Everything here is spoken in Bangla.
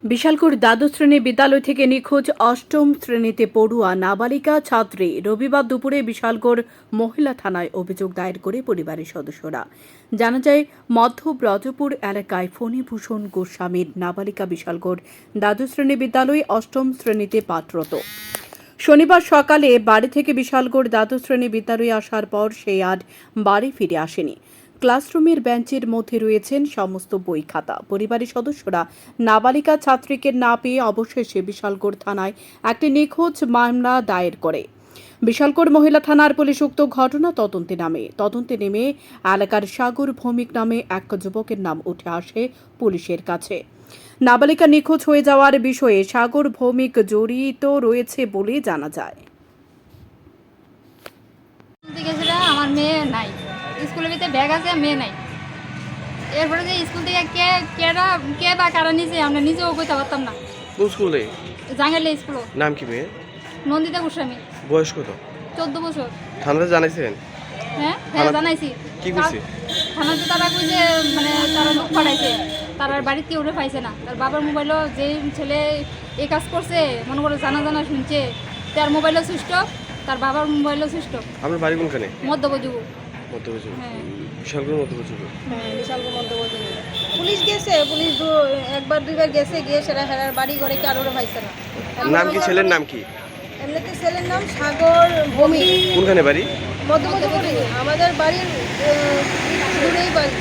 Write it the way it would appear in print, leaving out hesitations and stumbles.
বিশালগড় দ্বাদশ শ্রেণী বিদ্যালয় থেকে নিখোঁজ অষ্টম শ্রেণীতে পড়ুয়া নাবালিকা ছাত্রী রবিবার দুপুরে বিশালগড় মহিলা থানায় অভিযোগ দায়ের করে পরিবারের সদস্যরা। জানা যায়, মধ্য ব্রজপুর এলাকায় ফণীভূষণ গোস্বামীর নাবালিকা বিশালগড় দ্বাদশ শ্রেণী বিদ্যালয়ে অষ্টম শ্রেণীতে পাঠরত। শনিবার সকালে বাড়ি থেকে বিশালগড় দ্বাদশ শ্রেণী বিদ্যালয়ে আসার পর সে আর বাড়ি ফিরে আসেনি। ক্লাসরুমের বেঞ্চের মধ্যে রয়েছেন সমস্ত বই খাতা। পরিবারের সদস্যরা নাবালিকা ছাত্রীকে না পেয়ে অবশেষে বিশালগড় থানায় একটি নিখোঁজ মামলা দায়ের করে। বিশালগড় মহিলা থানার পুলিশ উক্ত ঘটনা তদন্তে নেমে এলাকার সাগর ভৌমিক নামে এক যুবকের নাম উঠে আসে পুলিশের কাছে। নাবালিকা নিখোঁজ হয়ে যাওয়ার বিষয়ে সাগর ভৌমিক জড়িত রয়েছে বলে জানা যায়। আমার মেয়ে নাই, স্কুলের ভিতরে ব্যাগ আছে, মেয়ে নাই। এরপরে যে স্কুল থেকে কে বা কারা নিছে আমরা নিজেও কইতে পারতাম না। কোন স্কুলে? জাঙ্গালে স্কুল। নাম কি মেয়ে? নন্দিতা গোস্বামী। বয়স কত? 14 বছর। থানাতে জানাইছেন? হ্যাঁ জানাইছি। কি কইছে? থানাতে তারা কইছে মানে তারা লোক পাঠাইছে, তার বাড়িতে উঠে পাইছে না। তার বাবার মোবাইলও যে ছেলে এই কাজ করছে মনে করে জানা শুনছে, তার মোবাইলও সুইচ অফ, তার বাবার মোবাইলও সুইচ অফ। আপনার বাড়ি কোনখানে? মধ্যবজুবু। মধ্যবজুবু। হ্যাঁ বিশালগড় মধ্যবজুবু। বিশালগড় মধ্যবজুবু। পুলিশ গেছে, পুলিশ একবার দুইবার গেছে, গিয়ে সেরা হেরার বাড়ি ঘরে কারোর পাইছে না। নাম কি? ছেলের নাম কি? এমনিতে ছেলের নাম সাগর ভৌমিক। কোনখানে বাড়ি? মধ্যবজুবু। আমাদের বাড়ির দূরেই বাড়ি।